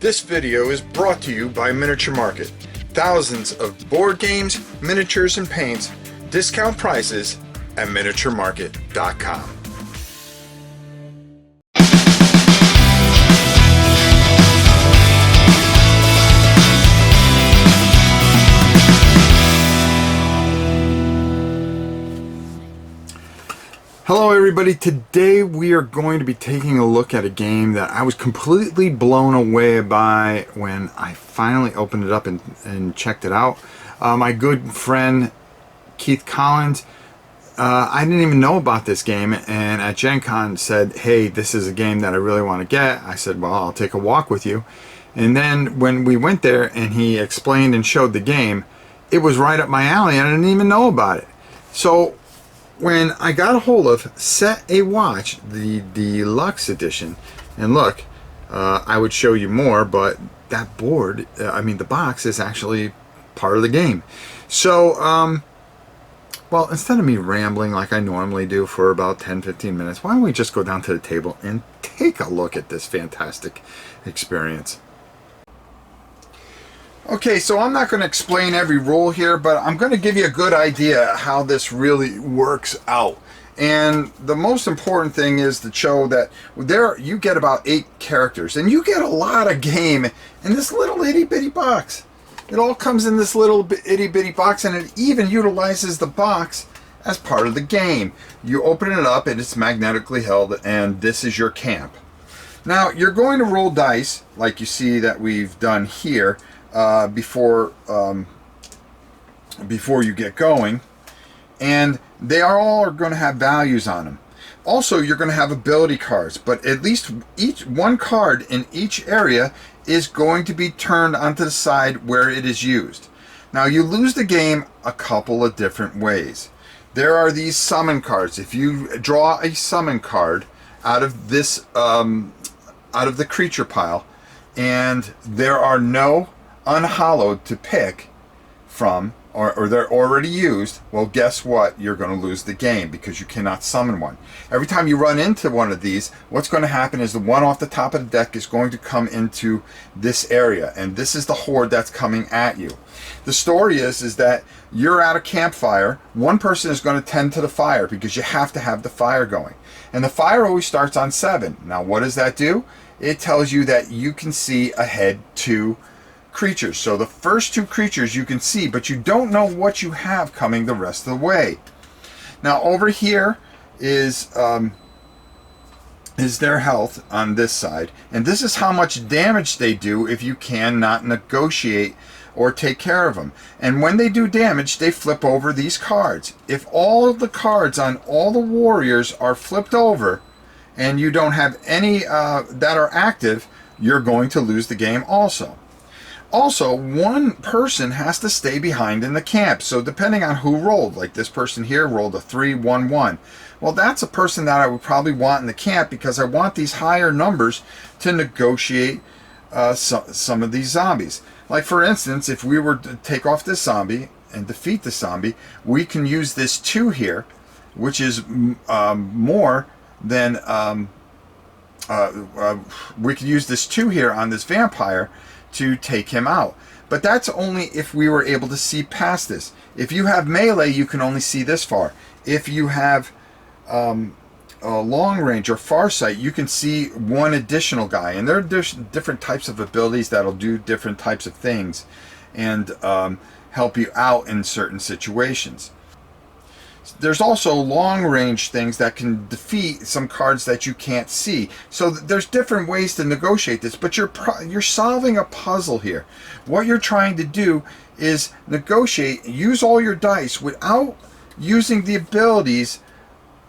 This video is brought to you by Miniature Market. Thousands of board games, miniatures, and paints, discount prices at miniaturemarket.com. Hello everybody, today we are going to be taking a look at a game that I was completely blown away by when I finally opened it up and checked it out. My good friend Keith Collins, I didn't even know about this game, and at Gencon said, hey, this is a game that I really want to get. I said, well, I'll take a walk with you. And then when we went there and he explained and showed the game, it was right up my alley and I didn't even know about it. So when I got a hold of Set a Watch, the deluxe edition, and look, I would show you more, but that board, the box is actually part of the game. So, well, instead of me rambling like I normally do for about 10-15 minutes, why don't we just go down to the table and take a look at this fantastic experience. Okay, so I'm not going to explain every rule here, but I'm going to give you a good idea how this really works out. And the most important thing is to show that there you get about 8 characters, and you get a lot of game in this little itty-bitty box. It all comes in this little itty-bitty box, and it even utilizes the box as part of the game. You open it up, and it's magnetically held, and this is your camp. Now, you're going to roll dice, like you see that we've done here, before you get going, and they are all going to have values on them. Also, you're going to have ability cards, but at least one card in each area is going to be turned onto the side where it is used. Now, you lose the game a couple of different ways. There are these summon cards. If you draw a summon card out of this out of the creature pile, and there are no unhallowed to pick from, or they're already used, well, guess what? You're going to lose the game because you cannot summon one. Every time you run into one of these, what's going to happen is the one off the top of the deck is going to come into this area, and this is the horde that's coming at you. The story is that you're at a campfire. One person is going to tend to the fire because you have to have the fire going, and the fire always starts on 7. Now, what does that do? It tells you that you can see ahead to creatures. So the first 2 creatures you can see, but you don't know what you have coming the rest of the way. Now over here is their health on this side, and this is how much damage they do if you cannot negotiate or take care of them. And when they do damage, they flip over these cards. If all of the cards on all the warriors are flipped over and you don't have any that are active, you're going to lose the game also. Also, one person has to stay behind in the camp. So depending on who rolled, like this person here rolled a 3-1-1. Well, that's a person that I would probably want in the camp because I want these higher numbers to negotiate some of these zombies. Like for instance, if we were to take off this zombie and defeat the zombie, we can use this 2 here, which is more than we could use this 2 here on this vampire to take him out. But that's only if we were able to see past this. If you have melee, you can only see this far. If you have a long range or far sight, you can see one additional guy. And there's different types of abilities that'll do different types of things and help you out in certain situations. There's also long range things that can defeat some cards that you can't see. So there's different ways to negotiate this, but you're solving a puzzle here. What you're trying to do is negotiate, use all your dice without using the abilities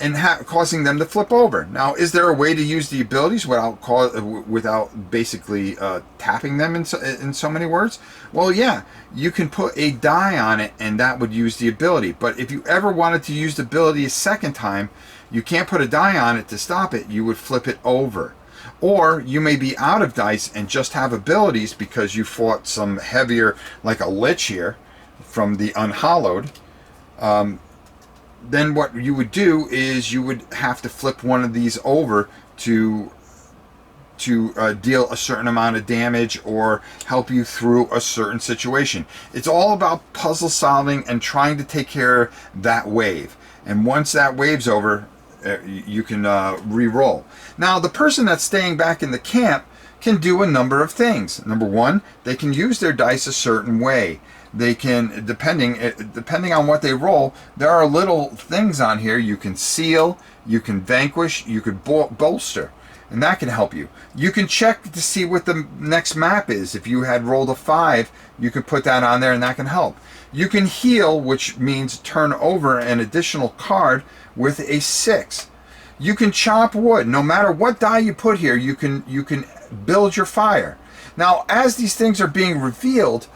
and causing them to flip over. Now, is there a way to use the abilities without basically tapping them in so many words? Well, yeah, you can put a die on it and that would use the ability. But if you ever wanted to use the ability a second time, you can't put a die on it to stop it. You would flip it over. Or you may be out of dice and just have abilities because you fought some heavier, like a lich here from the unhallowed. Then what you would do is you would have to flip one of these over to to deal a certain amount of damage or help you through a certain situation. It's all about puzzle solving and trying to take care of that wave. And once that wave's over, you can re-roll. Now, the person that's staying back in the camp can do a number of things. Number one, they can use their dice a certain way. They can, depending on what they roll, there are little things on here. You can seal, you can vanquish, you could bolster, and that can help you. You can check to see what the next map is. If you had rolled a 5, you could put that on there, and that can help. You can heal, which means turn over an additional card with a 6. You can chop wood. No matter what die you put here, you can build your fire. Now, as these things are being revealed,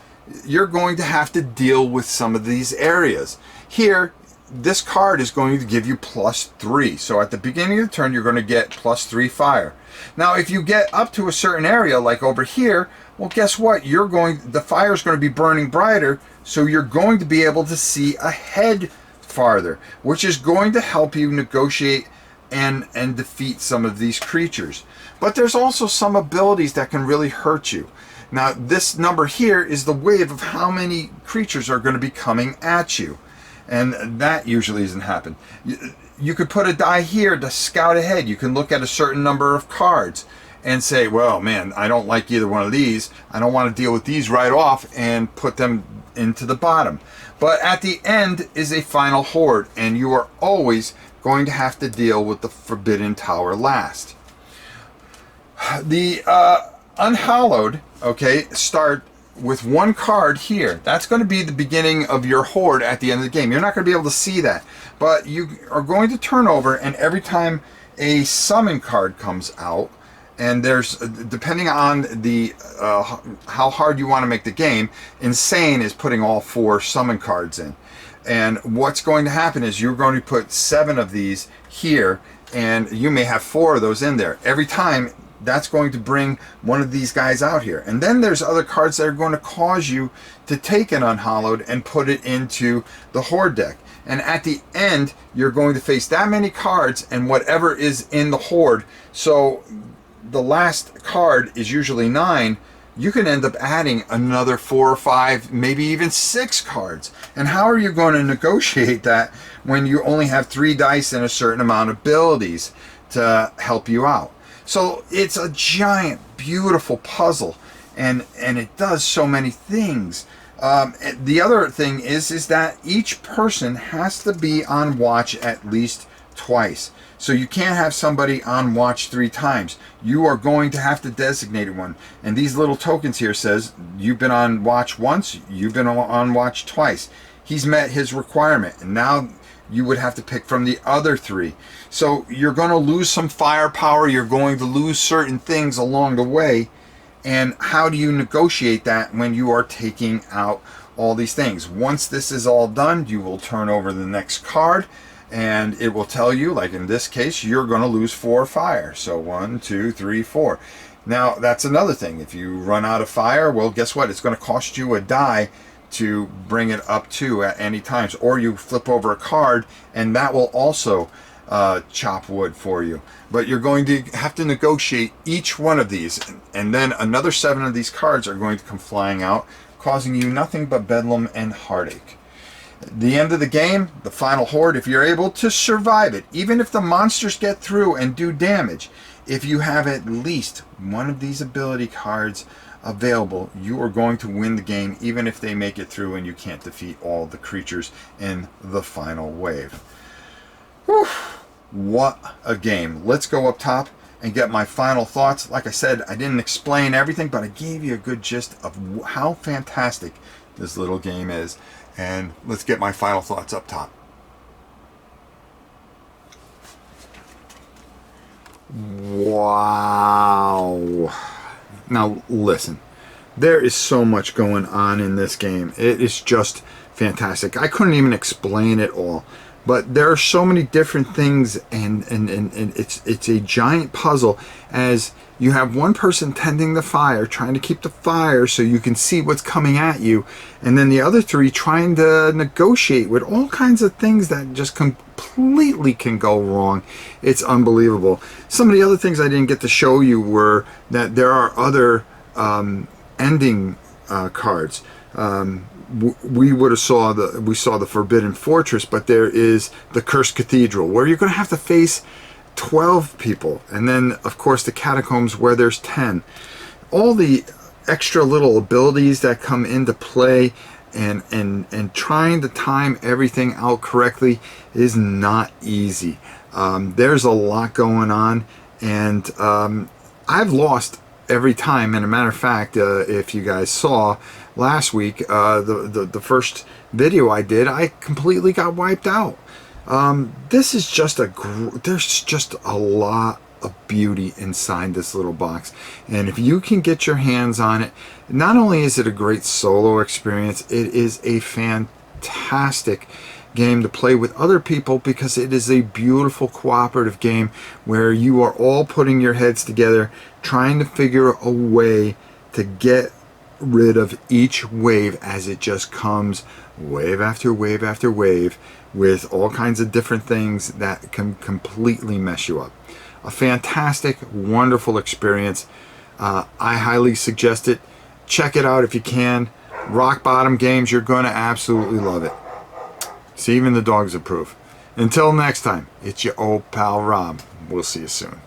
you're going to have to deal with some of these areas. Here, this card is going to give you +3. So at the beginning of the turn, you're going to get +3 fire. Now, if you get up to a certain area, like over here, well, guess what? The fire is going to be burning brighter, so you're going to be able to see ahead farther, which is going to help you negotiate and defeat some of these creatures. But there's also some abilities that can really hurt you. Now, this number here is the wave of how many creatures are going to be coming at you. And that usually doesn't happen. You could put a die here to scout ahead. You can look at a certain number of cards and say, well, man, I don't like either one of these. I don't want to deal with these right off, and put them into the bottom. But at the end is a final horde, and you are always going to have to deal with the Forbidden Tower last. The Unhallowed, okay, start with 1 card here. That's going to be the beginning of your horde at the end of the game. You're not going to be able to see that, but you are going to turn over, and every time a summon card comes out, and there's, depending on the how hard you want to make the game, Insane is putting all 4 summon cards in. And what's going to happen is you're going to put 7 of these here, and you may have 4 of those in there. Every time, that's going to bring one of these guys out here. And then there's other cards that are going to cause you to take an Unhallowed and put it into the Horde deck. And at the end, you're going to face that many cards and whatever is in the Horde. So the last card is usually 9. You can end up adding another 4 or 5, maybe even 6 cards. And how are you going to negotiate that when you only have 3 dice and a certain amount of abilities to help you out? So it's a giant, beautiful puzzle, and it does so many things. The other thing is that each person has to be on watch at least twice. So you can't have somebody on watch 3 times. You are going to have to designate one. And these little tokens here says you've been on watch once, you've been on watch twice. He's met his requirement, and now you would have to pick from the other 3. So you're going to lose some firepower. You're going to lose certain things along the way. And how do you negotiate that when you are taking out all these things? Once this is all done, you will turn over the next card, and it will tell you, like in this case, you're going to lose 4 fire. So 1, 2, 3, 4. Now, that's another thing. If you run out of fire, well, guess what? It's going to cost you a die to bring it up to at any times. Or you flip over a card, and that will also chop wood for you. But you're going to have to negotiate each one of these, and then another 7 of these cards are going to come flying out, causing you nothing but bedlam and heartache. At the end of the game, the final horde, if you're able to survive it, even if the monsters get through and do damage, if you have at least one of these ability cards available, you are going to win the game, even if they make it through and you can't defeat all the creatures in the final wave. Whew. What a game. Let's go up top and get my final thoughts. Like I said, I didn't explain everything, but I gave you a good gist of how fantastic this little game is. And let's get my final thoughts up top. Wow. Now listen, there is so much going on in this game. It is just fantastic. I couldn't even explain it all. But there are so many different things, and it's a giant puzzle, as you have one person tending the fire, trying to keep the fire so you can see what's coming at you, and then the other three trying to negotiate with all kinds of things that just completely can go wrong. It's unbelievable. Some of the other things I didn't get to show you were that there are other ending cards. We saw the Forbidden Fortress, but there is the Cursed Cathedral, where you're going to have to face 12 people, and then of course the Catacombs, where there's 10. All the extra little abilities that come into play, and trying to time everything out correctly is not easy. There's a lot going on, and I've lost every time. And a matter of fact, if you guys saw last week, the first video I did, I completely got wiped out. This is just there's just a lot of beauty inside this little box, and if you can get your hands on it, not only is it a great solo experience, it is a fantastic game to play with other people, because it is a beautiful cooperative game where you are all putting your heads together, trying to figure a way to get rid of each wave as it just comes, wave after wave after wave, with all kinds of different things that can completely mess you up. A fantastic, wonderful experience. I highly suggest it. Check it out if you can. Rock Bottom Games, you're going to absolutely love it. See, even the dogs approve. Until next time, it's your old pal Rob. We'll see you soon.